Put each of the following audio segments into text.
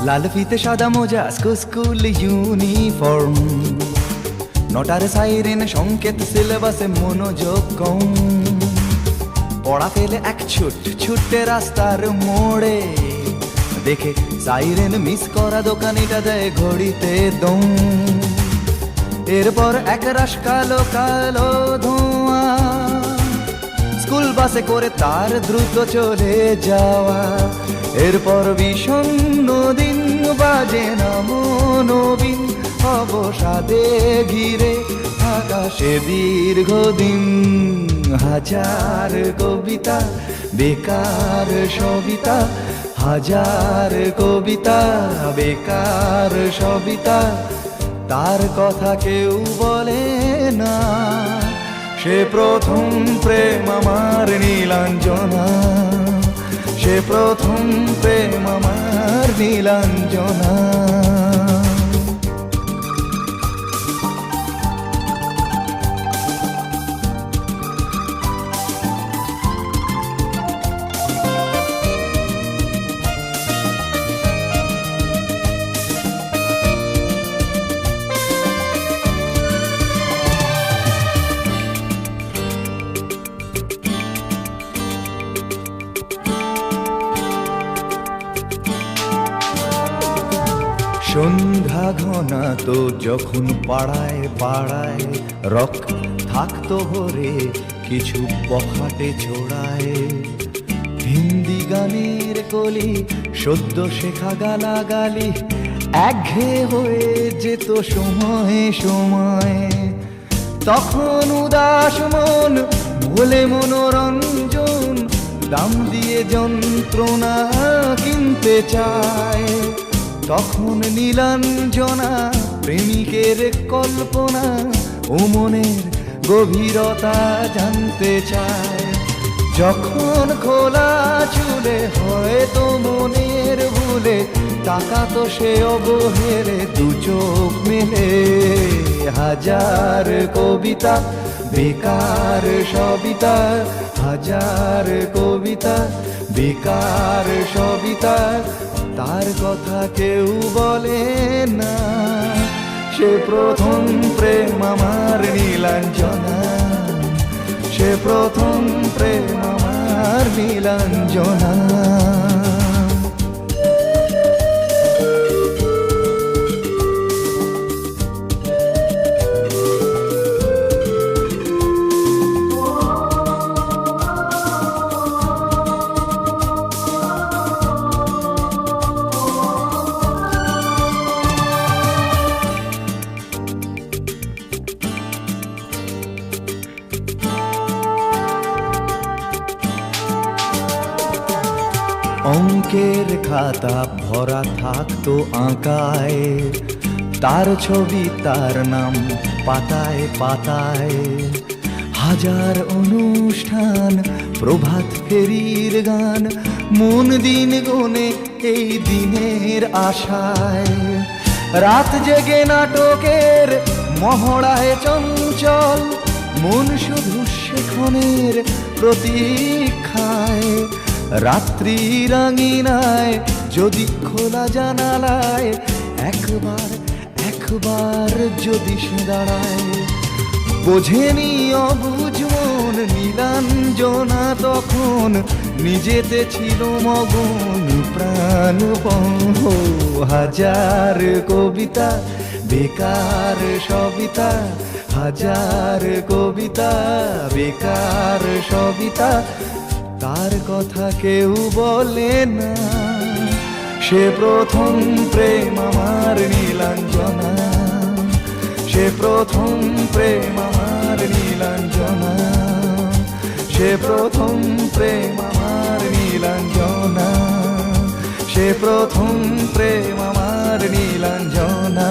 লাল ফিতে সাদা মোজা স্কুল ইউনিফর্ম, নটার সাইরেন সংকেত সিলেবাসে মনোযোগ কম। পড়া ফেলে এক ছুটে রাস্তার মোড়ে, দেখে সাইরেন মিস করা দোকানিটা দেয় ঘড়িতে দম। এরপর এক রাশ কালো কালো ধোঁয়া, স্কুল বাসে করে তার দ্রুত চলে যাওয়া। এরপর বিষণ্ণ দিন বাজে না মনোবিন, অবসাদে ঘিরে আকাশে দীর্ঘদিন। হাজার কবিতা বেকার সবিতা, হাজার কবিতা বেকার সবিতা, তার কথা কেউ বলে না। সে প্রথম প্রেম আমার নীলাঞ্জনা, সে প্রথম প্রেম আমার নীলাঞ্জনা। সন্ধ্যা ঘনা তো যখন পাড়ায় পাড়ায় রক থাকতো ভরে কিছু বখাটে ছোড়ায়। হিন্দি গানের কলি সদ্য শেখা গালাগালি একঘেয়ে হয়ে যেত সময়ে সময়ে। তখন উদাস মন ভোলে মনোরঞ্জন, দাম দিয়ে যন্ত্রণা কিনতে চায়। তখন নীলাঞ্জনা প্রেমিকের কল্পনা ও মনের গভীরতা জানতে চায়। যখন খোলা চুলে হয়তো মনের ভুলে তাকাতো সে অবহেলে দু চোখ মেলে। হাজার কবিতা বেকার সবিতা, হাজার কবিতা বেকার সবিতা, তার কথা কেউ বলে না। সে প্রথম প্রেম আমার নীলাঞ্জনা, সে প্রথম প্রেম আমার নীলাঞ্জনা। অঙ্কের খাতা ভরা থাকতো আঁকায়, তার ছবি তার নাম পাতায় পাতায়। হাজার অনুষ্ঠান প্রভাত ফেরির গান, মন দিন গুনে এই দিনের আশায়। রাত জেগে নাটকের মহড়ায় চঞ্চল, মন শুধু সেক্ষণের প্রতীক্ষায়। রাত্রি রাঙিনায় যদি খোলা জানালায় একবার একবার যদি সে দাঁড়ায়। বোঝেনি অবুঝ মন নীলাঞ্জনা তখন, নিজেতে ছিল মগন প্রাণপণ। হাজার কবিতা বেকার সবিতা, হাজার কবিতা বেকার সবিতা, তার কথা কেউ বলে না। সে প্রথম প্রেম আমার নীলাঞ্জনা, সে প্রথম প্রেম আমার নীলাঞ্জনা, সে প্রথম প্রেম আমার নীলাঞ্জনা, সে প্রথম প্রেম আমার নীলাঞ্জনা।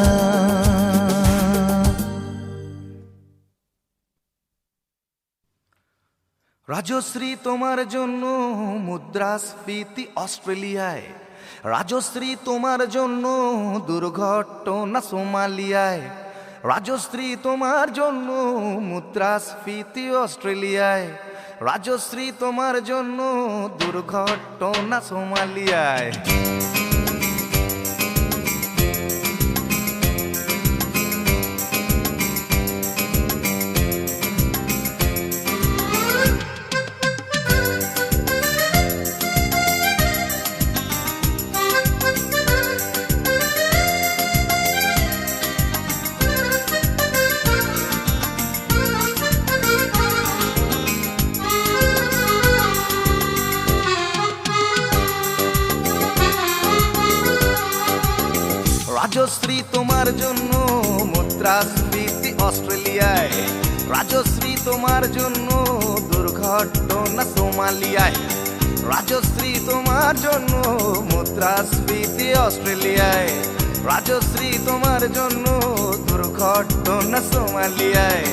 রাজশ্রী তোমার জন্য মুদ্রাস্ফীতি অস্ট্রেলিয়ায়, রাজশ্রী তোমার জন্য দুর্ঘটনা সোমালিয়ায়। রাজশ্রী তোমার জন্য মুদ্রাস্ফীতি অস্ট্রেলিয়ায়, রাজশ্রী তোমার জন্য দুর্ঘটনা সোমালিয়ায়। রাজশ্রী তোমার জন্য মুদ্রাস্ফীতি অস্ট্রেলিয়ায়, রাজশ্রী তোমার জন্য দুর্ঘটনা সোমালিয়ায়, রাজশ্রী তোমার জন্য মুদ্রাস্ফীতি অস্ট্রেলিয়ায়, রাজশ্রী তোমার জন্য দুর্ঘটনা সোমালিয়ায়।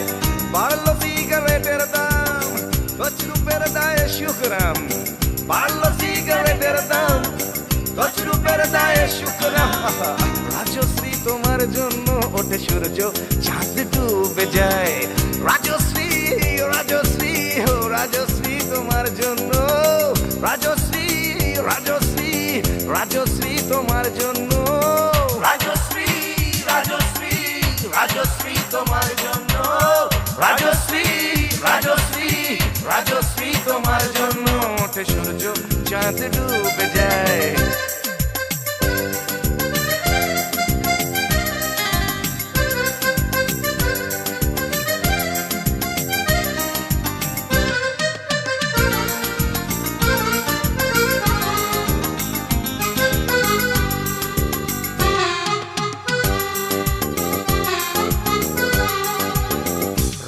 বাড়লো সিগারেটের দাম, 10 রুপের দায়ে শুকরাম, বাড়লো সিগারেটের দাম, 10 রুপের দায়ে শুকরাম। রাজশ্রী তোমার জন্য ওঠে সূর্য, চাঁদ ডুবে যায়। রাজশ্রী রাজশ্রী ও রাজশ্রী তোমার জন্য, রাজশ্রী রাজশ্রী রাজশ্রী তোমার জন্য, রাজশ্রী রাজশ্রী রাজশ্রী তোমার জন্য, রাজশ্রী রাজশ্রী রাজশ্রী তোমার জন্য ওঠে সূর্য, চাঁদ ডুবে যায়।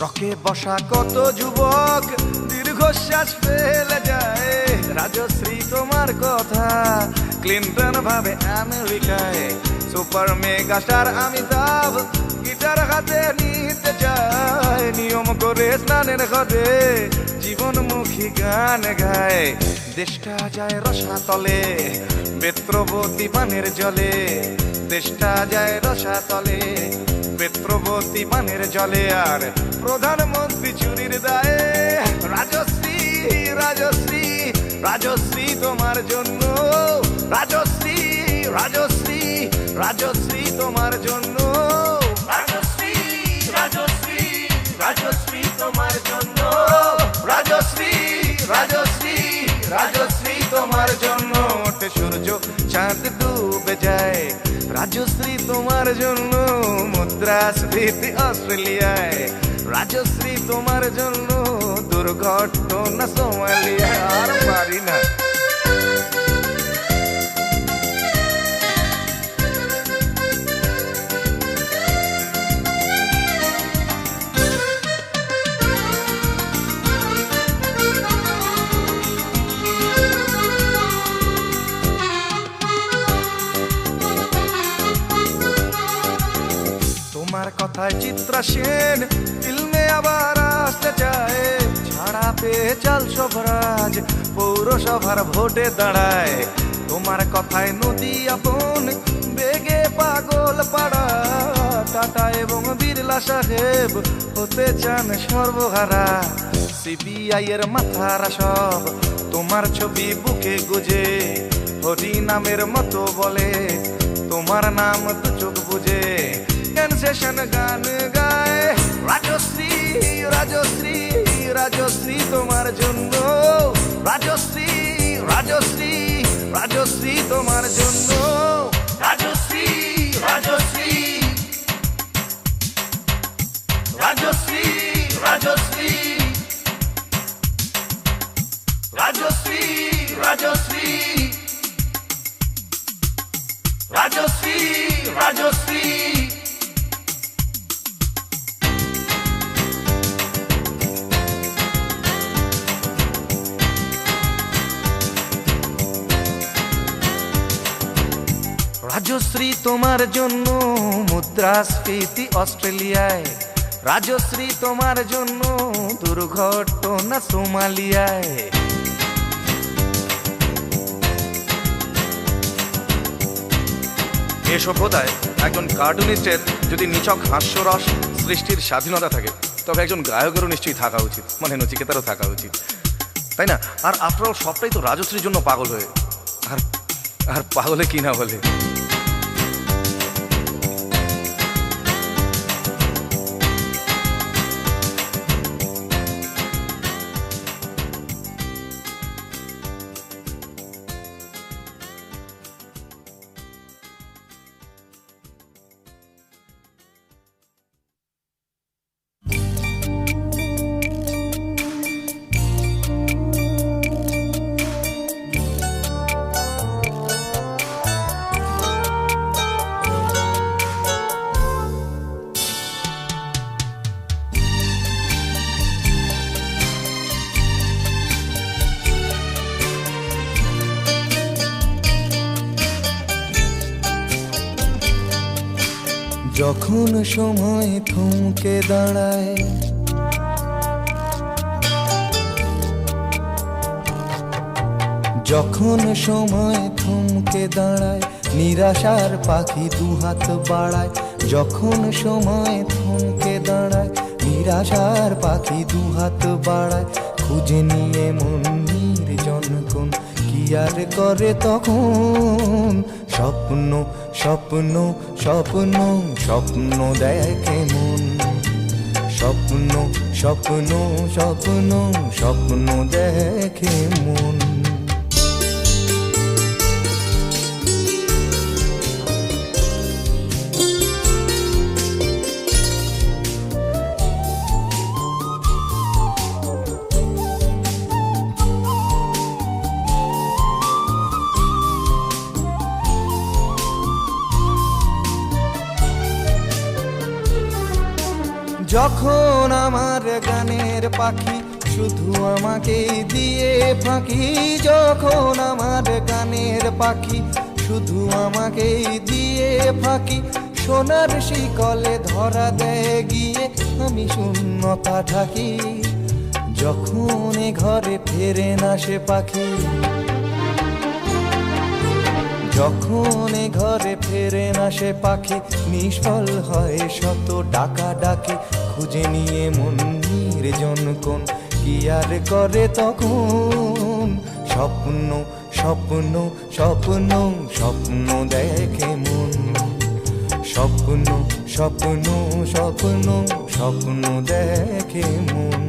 রকে বসা কত যুবক দীর্ঘশ্বাস ফেলে যায়। রাজশ্রী তোমার কথা ক্লিন্টন ভাবে আমেরিকায়, super mega star Amitabh guitar হাতে নিতে চায়। নিয়ম করে স্নানের ঘরে জীবনমুখী গান গায়। দেশটা যায় রসাতলে বেত্রবতী পানের জলে, দেশটা যায় রসাতলে বেত্রবতী পানের জলে। আর প্রধানমন্ত্রী চুরির দায়ে, রাজশ্রী রাজশ্রী রাজশ্রী তোমার জন্য, রাজশ্রী রাজশ্রী রাজশ্রী তোমার জন্য, রাজশ্রী রাজশ্রী রাজশ্রী তোমার জন্য, রাজশ্রী রাজশ্রী রাজশ্রী তোমার জন্য ওঠে সূর্য, চাঁদ ডুবে যায়। রাজশ্রী তোমার জন্য মুদ্রাস্ফীতি অস্ট্রেলিয়ায়, রাজশ্রী তোমার জন্য দুর্ঘটনা সোমালিয়ায়। আর পারি না। তোমার কথায় চিত্রা সেন ফিল্মে আবার আসতে চায়। ছাড়া পেয়ে চাল সবরাজ পৌরসভার ভোটে দাঁড়ায়। তোমার কথায় নদী আপন বেগে পাগল পাড়া, টাটা এবং বিড়লা সাহেব হতে চান সর্বহারা। সিবিআই এর মাথারা সব তোমার ছবি বুকে গুজে, হরি নামের মতো বলে তোমার নাম দু চোখ বুঝে। সেশন গান গায়। রাজশ্রী রাজশ্রী রাজশ্রী তোমার জন্য, রাজশ্রী রাজশ্রী রাজশ্রী তোমার জন্য, রাজশ্রী রাজশ্রী রাজশ্রী রাজশ্রী রাজশ্রী রাজশ্রী রাজশ্রী রাজশ্রী। রাজশ্রী তোমার জন্য মুদ্রাস্ফীতি অস্ট্রেলিয়ায়, রাজশ্রী তোমার জন্য দুর্ঘটনা সোমালিয়ায়। এ সভ্যতায় একজন কার্টুনিস্টের যদি নিছক হাস্যরস সৃষ্টির স্বাধীনতা থাকে, তবে একজন গায়কেরও নিশ্চয়ই থাকা উচিত, মানে নচিকেতারও থাকা উচিত, তাই না? আর আফটার অল সবটাই তো রাজশ্রীর জন্য পাগল হয়ে, আর পাগলে কি না বলে। যখন সময় থমকে দাঁড়ায়, যখন সময় থমকে দাঁড়ায়, নিরাশার পাখি দুহাত বাড়ায়। যখন সময় থমকে দাঁড়ায়, নিরাশার পাখি দুহাত বাড়ায়। খুঁজে নিয়ে মন নির্জন কোন কি আর করে তখন। স্বপ্ন স্বপ্ন স্বপ্ন স্বপ্ন দেখে মন। স্বপ্ন স্বপ্ন স্বপ্ন স্বপ্ন দেখে মন। যখন আমার গানের পাখি শুধু আমাকে দিয়ে ফাঁকি। যখন আমার গানের পাখি শুধু আমাকে দিয়ে ফাঁকি। সোনার শিকলে ধরা দেয় গিয়ে আমি শূন্যতা ঢাকি। যখন এ ঘরে ফেরে না সে পাখি, যখন এ ঘরে ফেরে না সে পাখি, নিষ্ফল হয় শত ডাকা ডাকি। খুঁজে নিয়ে মন নির্জন কোন কি আর করে তখন। স্বপ্ন স্বপ্ন স্বপ্ন স্বপ্ন দেখে মন। স্বপ্ন স্বপ্ন স্বপ্ন স্বপ্ন দেখে মন।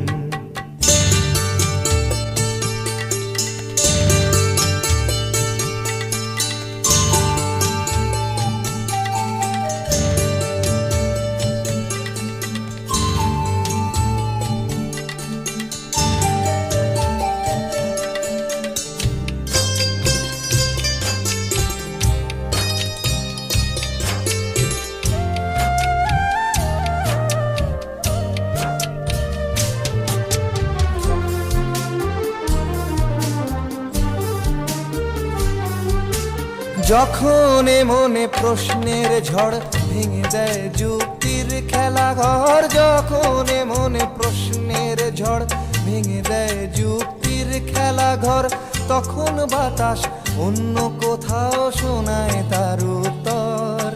যখন এ মনে প্রশ্নের ঝড় ভেঙে দেয় যুক্তির খেলা ঘর। যখন এ মনে প্রশ্নের ঝড় ভেঙে দেয় যুক্তির খেলা ঘর, তখন বাতাস অন্য কোথাও শোনায় তার উত্তর।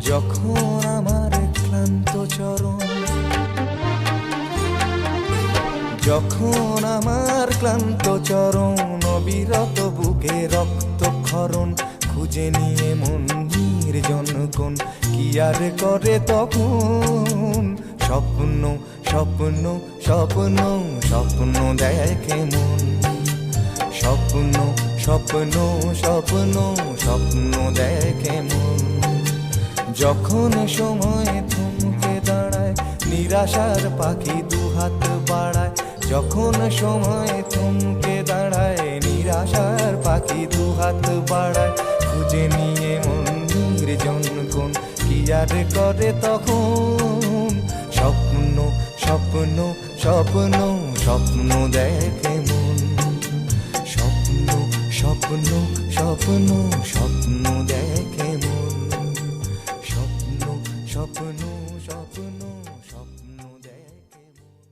যখন আমার ক্লান্ত চরণ, যখন আমার ক্লান্ত চরণ, অবিরত বুকে রক্তক্ষরণ। খুঁজে নিয়ে মন নির্জন কোন কি আর করে তখন। স্বপ্ন স্বপ্ন স্বপ্ন স্বপ্ন দেখে মন। স্বপ্ন স্বপ্ন স্বপ্ন স্বপ্ন দেখে মন। যখন সময় থমকে দাঁড়ায়, নিরাশার পাখি দুহাত বাড়ায়। যখন সময় থমকে দাঁড়ায়, নিরাশার পাখি দুহাত বাড়ায়। খুঁজে নিয়ে মন নির্জন কোন কি আর করে তখন। স্বপ্ন স্বপ্ন স্বপ্ন স্বপ্ন দেখে মন। স্বপ্ন স্বপ্ন স্বপ্ন স্বপ্ন দেখে মন। স্বপ্ন স্বপ্ন স্বপ্ন স্বপ্ন দেখে মন।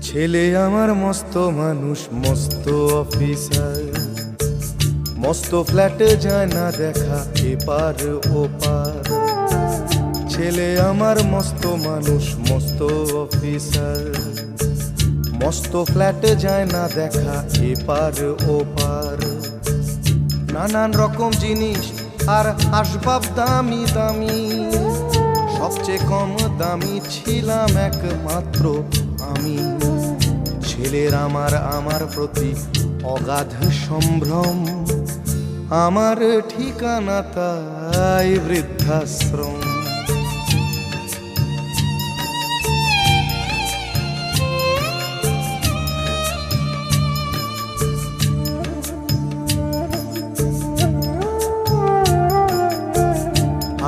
ছেলে আমার মস্ত মানুষ, মস্ত অফিসার। মস্ত ফ্ল্যাটে যায় না দেখা এপার ওপার। ছেলে আমার মস্ত মানুষ, মস্ত অফিসার। মস্ত ফ্ল্যাটে যায় না দেখা এপার ওপার। নানান রকম জিনিস আর আসবাব দামি দামি। সবচেয়ে কম দামি ছিলাম একমাত্র আমি। ছেলের আমার প্রতি অগাধ সম্ভ্রম, আমার ঠিকানা তাই বৃদ্ধাশ্রম।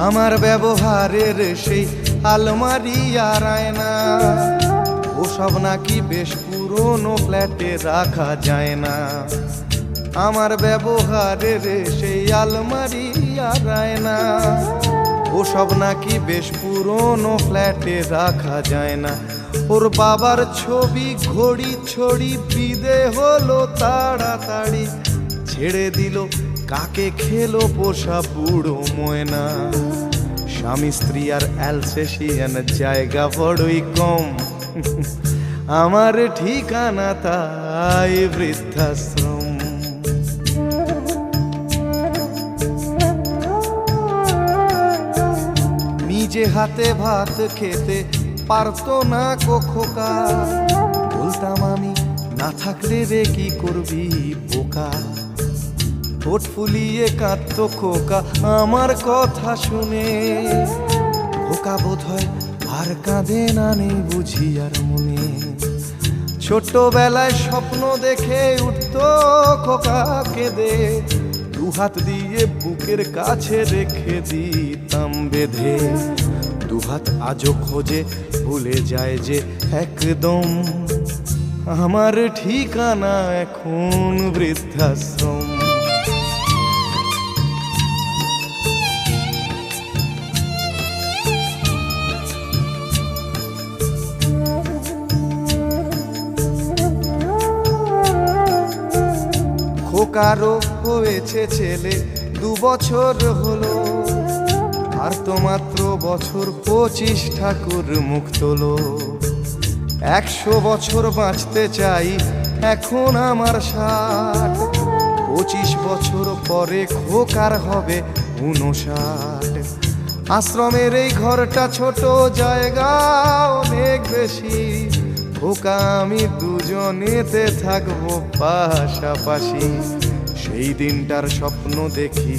আমার ব্যবহারের সেই আলমারি আর আয়না, ওসব নাকি বেশ পুরনো ফ্ল্যাটে রাখা যায় না। আমার ব্যবহারের সেই আলমারি আর আয়না, ওসব নাকি বেশ পুরনো ফ্ল্যাটে রাখা যায় না। ওর বাবার ছবি ঘড়ি ছড়ি বিদে হলো তাড়াতাড়ি, ছেড়ে দিল কাকে খেলো পোষা বুড়ো ময়না। স্বামী স্ত্রী আর অ্যালসেশিয়ান জায়গা বড়ই কম, আমার ঠিকানা তাই বৃদ্ধাশ্রম। নিজে হাতে ভাত খেতে পারতো না খোকা, বলতাম আমি না থাকলে রে কি করবি বোকা। ঠোঁট ফুলিয়ে কাঁদতো খোকা আমার কথা শুনে, খোকা বোধ হয় আর কাঁদে না, নেই বুঝি আর মনে। ছোট্টবেলায় স্বপ্ন দেখে উঠতো খোকা কেঁদে, দুহাত দিয়ে বুকের কাছে রেখে দিতাম বেঁধে। দুহাত আজও খোঁজে ভুলে যায় যে একদম, আমার ঠিকানা এখন বৃদ্ধাশ্রম। খোকারও হয়েছে ছেলে 2 বছর হলো, আর তো মাত্র বছর 25 ঠাকুর মুখ তোলো। 100 বছর বাঁচতে চাই এখন আমার 60, 25 বছর পরে খোকার হবে 59। আশ্রমের এই ঘরটা ছোট, জায়গা অনেক বেশি, খোকা আমি দুজনেতে থাকবো পাশাপাশি। সেই দিনটার স্বপ্ন দেখি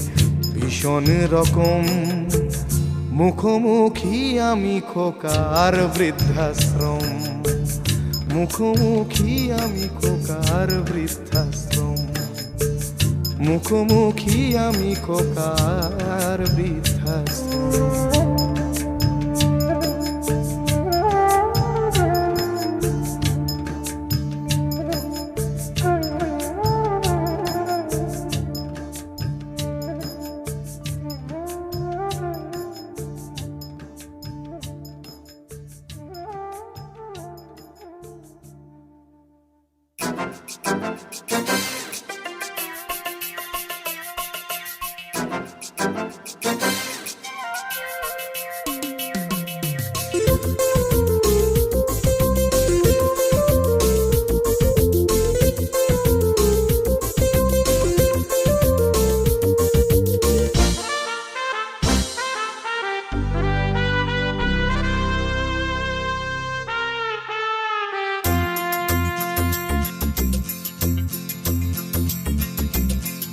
ভীষণ রকম, মুখোমুখি আমি খোকার বৃদ্ধাশ্রম। মুখোমুখি আমি খোকার বৃদ্ধাশ্রম, মুখোমুখি আমি খোকার বৃদ্ধাশ্রম।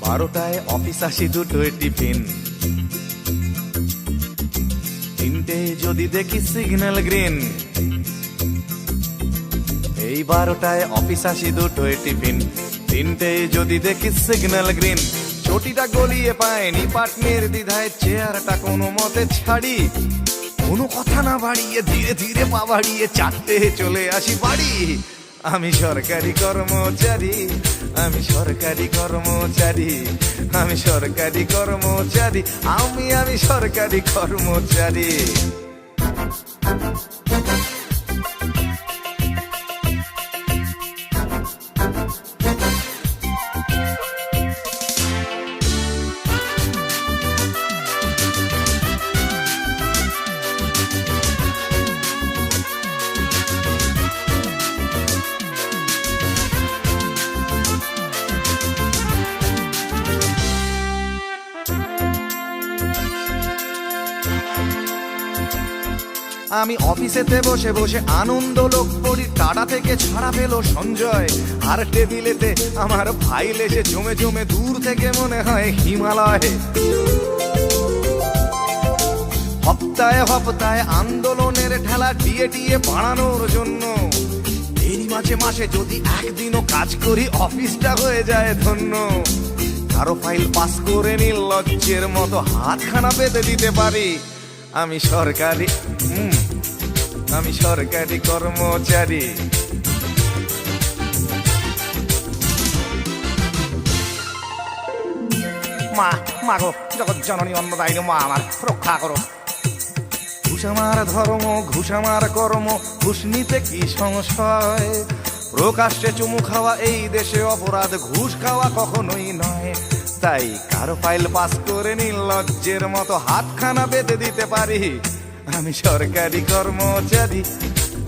বারোটায় অফিস আসি, 2টোয় টিফিন, 3টে যদি দেখি সিগন্যাল গ্রিন। এই 12টায় অফিস আসি, 2টোয় টিফিন, 3টে যদি দেখি সিগন্যাল গ্রিন। চটিটা গলিয়ে পায়নি পাটনের দ্বিধায়, চেয়ারটা কোনো মতে ছাড়ি, কোনো কথা না বাড়িয়ে ধীরে ধীরে পা বাড়িয়ে 4টে চলে আসি বাড়ি। আমি সরকারি কর্মচারী, আমি সরকারি কর্মচারী, আমি সরকারি কর্মচারী, আমি সরকারি কর্মচারী। আমি অফিসেতে বসে বসে আনন্দ লোক করি, টাটা থেকে ছাড়া পেলো সঞ্জয়। আর টেবিলেতে আমার ফাইল এসে জমে জমে দূর থেকে মনে হয় হিমালয়। হপ্তায় হপ্তায় আন্দোলনের ঠেলা ডিএ টিএ বাড়ানোর জন্য, এরই মাঝে মাসে যদি একদিনও কাজ করি অফিসটা হয়ে যায় ধন্য। কারো ফাইল পাস করে নির্লজ্জের মতো হাতখানা পেতে দিতে পারি। আমি সরকারি কর্মচারী। মা গো, জগৎ জননী অন্নদায়িনী মা, আমার রক্ষা করো। ঘুষ আমার ধর্ম, ঘুষ আমার কর্ম, ঘুষ নিতে কি সংশয়। প্রকাশ্যে চুমু খাওয়া এই দেশে অপরাধ, ঘুষ খাওয়া কখনোই নয়। তাই কারো ফাইল পাস করে নির্লজ্জের মতো হাতখানা বেঁধে দিতে পারি। আমি সরকারি কর্মচারী,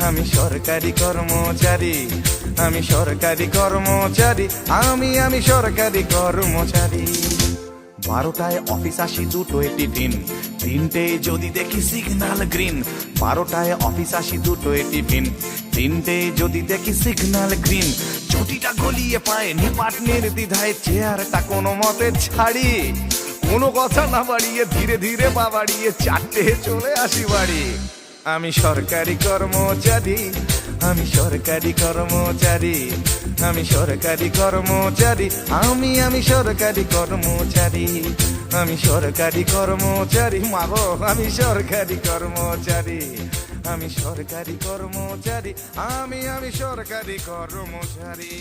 আমি সরকারি কর্মচারী, আমি সরকারি কর্মচারী, আমি সরকারি কর্মচারী। 12টায় অফিস আসি, 2টোয় টিফিন, 3টেয় যদি দেখি সিগন্যাল গ্রিন। 12টায় অফিস আসি, 2টোয় টিফিন, 3টেয় যদি দেখি সিগন্যাল গ্রিন। ছুটিটা গলিয়ে পায় নিপাট নির্দ্বিধায়, চেয়ারটা কোনো মতে ছাড়ি। কোনো কথা না বাড়িয়ে ধীরে ধীরে পা বাড়িয়ে 4টে চলে আসি বাড়ি। আমি সরকারি কর্মচারী, আমি সরকারি কর্মচারী, আমি সরকারি কর্মচারী, আমি সরকারি কর্মচারী, আমি সরকারি কর্মচারী। মাগো, আমি সরকারি কর্মচারী, আমি সরকারি কর্মচারী, আমি সরকারি কর্মচারী।